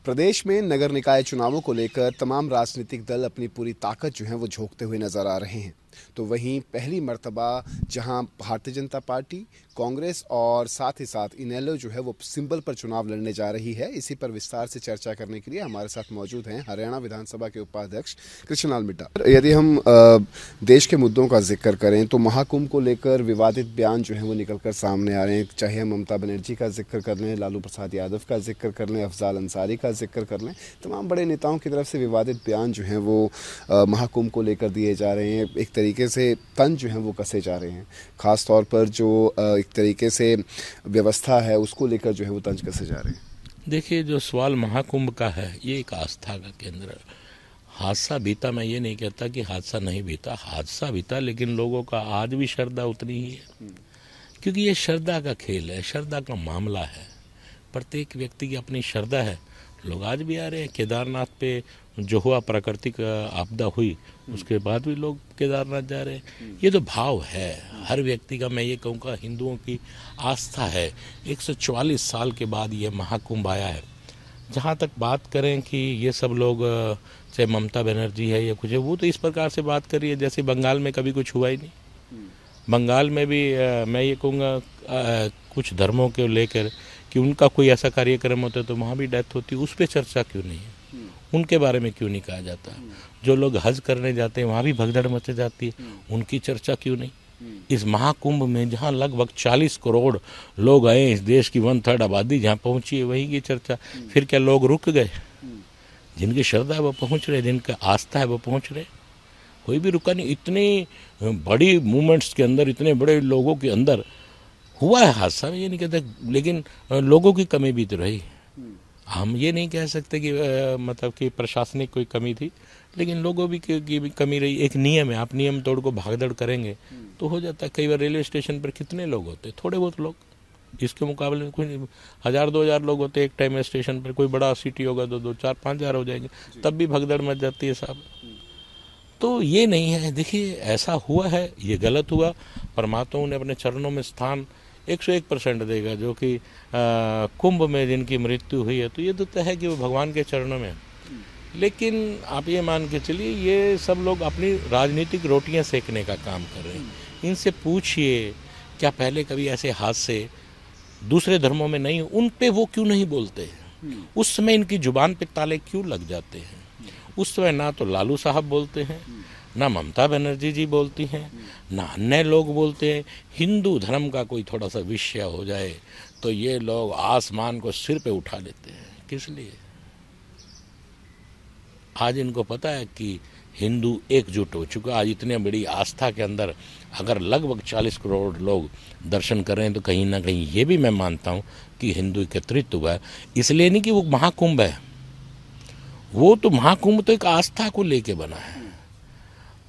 प्रदेश में नगर निकाय चुनावों को लेकर तमाम राजनीतिक दल अपनी पूरी ताकत जो है वो झोंकते हुए नजर आ रहे हैं। तो वहीं पहली मर्तबा जहां भारतीय जनता पार्टी, कांग्रेस और साथ ही साथ इनेलो जो है वो सिंबल पर चुनाव लड़ने जा रही है। इसी पर विस्तार से चर्चा करने के लिए हमारे साथ मौजूद हैं हरियाणा विधानसभा के उपाध्यक्ष कृष्णलाल मिड्ढा। यदि हम देश के मुद्दों का जिक्र करें तो महाकुंभ को लेकर विवादित बयान जो है वो निकलकर सामने आ रहे हैं। चाहे हम ममता बनर्जी का जिक्र कर लें, लालू प्रसाद यादव का जिक्र कर लें, अफजाल अंसारी का जिक्र कर लें, तमाम बड़े नेताओं की तरफ से विवादित बयान जो हैं वो महाकुंभ को लेकर दिए जा रहे हैं। एक तरीके से तंज जो हैं वो कसे जा रहे हैं। खास तौर पर जो एक तरीके से व्यवस्था है उसको लेकर जो है वो तंज कसे जा रहे हैं। देखिए, जो सवाल महाकुंभ का है ये एक आस्था का केंद्र है। हादसा बीता, मैं ये नहीं कहता कि हादसा नहीं बीता, हादसा बीता, लेकिन लोगों का आज भी श्रद्धा उतनी ही है, क्योंकि ये श्रद्धा का खेल है, श्रद्धा का मामला है। प्रत्येक व्यक्ति की अपनी श्रद्धा है। लोग आज भी आ रहे हैं। केदारनाथ पे जो हुआ, प्राकृतिक आपदा हुई, उसके बाद भी लोग केदारनाथ जा रहे हैं। ये तो भाव है हर व्यक्ति का। मैं ये कहूँगा हिंदुओं की आस्था है। 144 साल के बाद ये महाकुंभ आया है। जहाँ तक बात करें कि ये सब लोग, चाहे ममता बनर्जी है या कुछ है, वो तो इस प्रकार से बात कर रही है जैसे बंगाल में कभी कुछ हुआ ही नहीं। बंगाल में भी मैं ये कहूँगा कुछ धर्मों के लेकर कि उनका कोई ऐसा कार्यक्रम होता है तो वहाँ भी डेथ होती है, उस पर चर्चा क्यों नहीं है? उनके बारे में क्यों नहीं कहा जाता? जो लोग हज करने जाते हैं वहाँ भी भगदड़ मच जाती है, उनकी चर्चा क्यों नहीं? इस महाकुंभ में जहाँ लगभग 40 करोड़ लोग आए, इस देश की 1/3 आबादी जहाँ पहुँची है, वहीं की चर्चा। फिर क्या लोग रुक गए? जिनकी श्रद्धा है वो पहुँच रहे, जिनका आस्था है वो पहुँच रहे। कोई भी रुका नहीं। इतनी बड़ी मूवमेंट्स के अंदर, इतने बड़े लोगों के अंदर हुआ है हादसा, मैं ये नहीं कहता, लेकिन लोगों की कमी भी तो रही। हम ये नहीं कह सकते कि मतलब कि प्रशासनिक कोई कमी थी, लेकिन लोगों की भी कमी रही। एक नियम है, आप नियम तोड़ को भागदड़ करेंगे तो हो जाता है। कई बार रेलवे स्टेशन पर कितने लोग होते, थोड़े बहुत लोग, इसके मुकाबले में कोई 1000-2000 लोग होते एक टाइम में स्टेशन पर। कोई बड़ा सिटी होगा तो 2-4-5 हज़ार हो जाएंगे, तब भी भगदड़ मच जाती है साहब। तो ये नहीं है। देखिए, ऐसा हुआ है, ये गलत हुआ। परमात्मा ने अपने चरणों में स्थान 101% देगा। जो कि कुंभ में जिनकी मृत्यु हुई है, तो ये तो तय है कि वो भगवान के चरणों में है। लेकिन आप ये मान के चलिए, ये सब लोग अपनी राजनीतिक रोटियां सेकने का काम कर रहे हैं। इनसे पूछिए, क्या पहले कभी ऐसे हादसे दूसरे धर्मों में नहीं, उन पे वो क्यों नहीं बोलते हैं? उस समय इनकी जुबान पे ताले क्यों लग जाते हैं? उस समय ना तो लालू साहब बोलते हैं, ना ममता बनर्जी जी बोलती हैं, ना अन्य लोग बोलते हैं। हिंदू धर्म का कोई थोड़ा सा विषय हो जाए तो ये लोग आसमान को सिर पे उठा लेते हैं। किस लिए? आज इनको पता है कि हिंदू एकजुट हो चुका। आज इतने बड़ी आस्था के अंदर अगर लगभग 40 करोड़ लोग दर्शन कर रहे हैं तो कहीं ना कहीं ये भी मैं मानता हूँ कि हिंदू एकत्रित हुआ है। इसलिए नहीं कि वो महाकुंभ है, वो तो महाकुंभ तो एक आस्था को लेके बना है।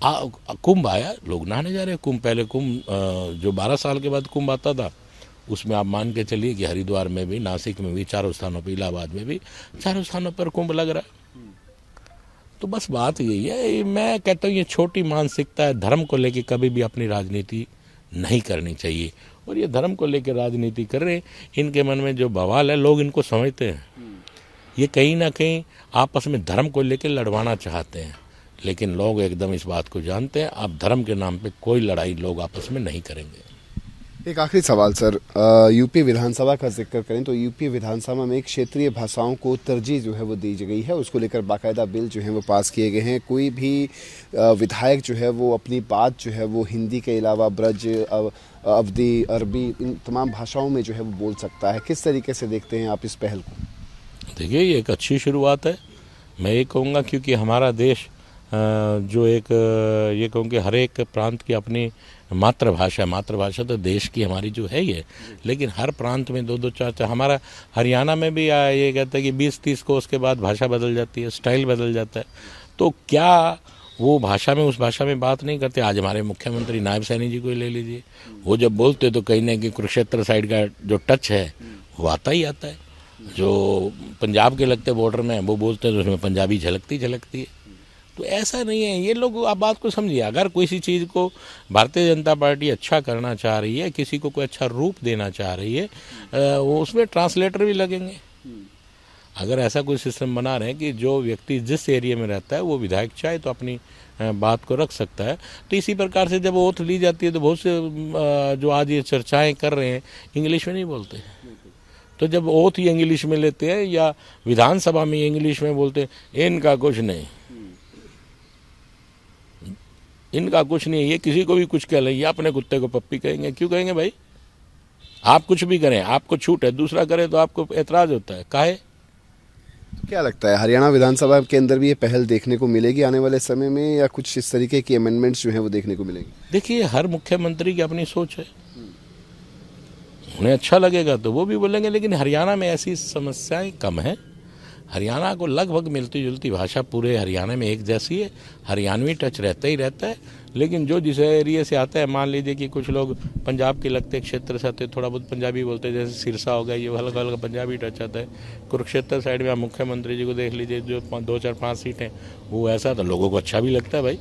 कुंभ आया, लोग नहाने जा रहे हैं। कुंभ पहले जो 12 साल के बाद कुंभ आता था, उसमें आप मान के चलिए कि हरिद्वार में भी, नासिक में भी, चारों स्थानों पर, इलाहाबाद में भी, चारों स्थानों पर कुंभ लग रहा है। तो बस बात यही है। मैं कहता हूँ ये छोटी मानसिकता है। धर्म को लेके कभी भी अपनी राजनीति नहीं करनी चाहिए। और ये धर्म को लेकर राजनीति कर रहे हैं, इनके मन में जो बवाल है, लोग इनको समझते हैं। ये कहीं ना कहीं आपस में धर्म को लेकर लड़वाना चाहते हैं, लेकिन लोग एकदम इस बात को जानते हैं, आप धर्म के नाम पे कोई लड़ाई लोग आपस में नहीं करेंगे। एक आखिरी सवाल सर, यूपी विधानसभा का जिक्र करें तो यूपी विधानसभा में क्षेत्रीय भाषाओं को तरजीह जो है वो दी गई है। उसको लेकर बाकायदा बिल जो है वो पास किए गए हैं। कोई भी विधायक जो है वो अपनी बात जो है वो हिंदी के अलावा ब्रज, अवधी, अरबी, इन तमाम भाषाओं में जो है वो बोल सकता है। किस तरीके से देखते हैं आप इस पहल को? देखिए, ये एक अच्छी शुरुआत है। मैं ये कहूँगा क्योंकि हमारा देश जो एक ये कहूँ कि हर एक प्रांत की अपनी मातृभाषा है। मातृभाषा तो देश की हमारी जो है ये, लेकिन हर प्रांत में 2-2, 4-4, हमारा हरियाणा में भी ये कहता है कि 20-30 को उसके बाद भाषा बदल जाती है, स्टाइल बदल जाता है। तो क्या वो भाषा में, उस भाषा में बात नहीं करते? आज हमारे मुख्यमंत्री नायब सैनी जी को ले लीजिए, वो जब बोलते तो कहीं ना कहीं कुरुक्षेत्र साइड का जो टच है वो आता ही आता है। जो पंजाब के लगते बॉर्डर में वो बोलते हैं तो उसमें पंजाबी झलकती है। तो ऐसा नहीं है। ये लोग आप बात को समझिए। अगर किसी चीज़ को भारतीय जनता पार्टी अच्छा करना चाह रही है, किसी को कोई अच्छा रूप देना चाह रही है, वो उसमें ट्रांसलेटर भी लगेंगे। अगर ऐसा कोई सिस्टम बना रहे हैं कि जो व्यक्ति जिस एरिया में रहता है वो विधायक चाहे तो अपनी बात को रख सकता है, तो इसी प्रकार से जब ओथ ली जाती है तो बहुत से जो आज ये चर्चाएं कर रहे हैं इंग्लिश में नहीं बोलते। तो जब ओथ ही इंग्लिश में लेते हैं या विधानसभा में इंग्लिश में बोलते हैं, इनका कुछ नहीं, इनका कुछ नहीं, ये किसी को भी कुछ कह लेंगे, अपने कुत्ते को पप्पी कहेंगे। क्यों कहेंगे भाई? आप कुछ भी करें, आपको छूट है, दूसरा करे तो आपको एतराज होता है, काहे? तो क्या लगता है हरियाणा विधानसभा के अंदर भी ये पहल देखने को मिलेगी आने वाले समय में, या कुछ इस तरीके की अमेंडमेंट्स जो हैं वो देखने को मिलेंगी? देखिए, हर मुख्यमंत्री की अपनी सोच है, उन्हें अच्छा लगेगा तो वो भी बोलेंगे, लेकिन हरियाणा में ऐसी समस्याएं कम है। हरियाणा को लगभग मिलती जुलती भाषा पूरे हरियाणा में एक जैसी है, हरियाणवी टच रहता ही रहता है। लेकिन जो जिस एरिया से आता है, मान लीजिए कि कुछ लोग पंजाब के लगते क्षेत्र से आते, थोड़ा बहुत पंजाबी बोलते हैं, जैसे सिरसा हो गया, ये हल्का हल्का पंजाबी टच आता है। कुरुक्षेत्र साइड में आप मुख्यमंत्री जी को देख लीजिए, जो 2-4-5 सीटें, वो ऐसा तो लोगों को अच्छा भी लगता है भाई।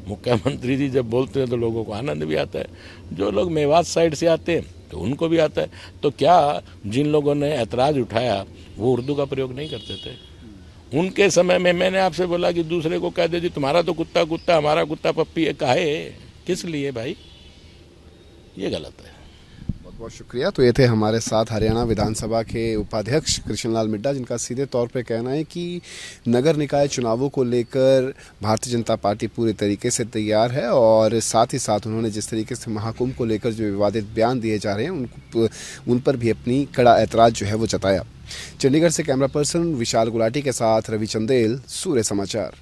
मुख्यमंत्री जी जब बोलते हैं तो लोगों को आनंद भी आता है। जो लोग मेवात साइड से आते हैं तो उनको भी आता है। तो क्या जिन लोगों ने ऐतराज़ उठाया वो उर्दू का प्रयोग नहीं करते थे? उनके समय में मैंने आपसे बोला कि दूसरे को कह दे जी तुम्हारा तो कुत्ता कुत्ता, हमारा कुत्ता पप्पी है, काहे, किस लिए भाई? ये गलत है। बहुत बहुत शुक्रिया। तो ये थे हमारे साथ हरियाणा विधानसभा के उपाध्यक्ष कृष्णलाल मिड्डा, जिनका सीधे तौर पे कहना है कि नगर निकाय चुनावों को लेकर भारतीय जनता पार्टी पूरे तरीके से तैयार है, और साथ ही साथ उन्होंने जिस तरीके से महाकुंभ को लेकर जो विवादित बयान दिए जा रहे हैं उन पर भी अपनी कड़ा ऐतराज जो है वो जताया। चंडीगढ़ से कैमरा पर्सन विशाल गुलाटी के साथ रवि चंदेल, सूर्य समाचार।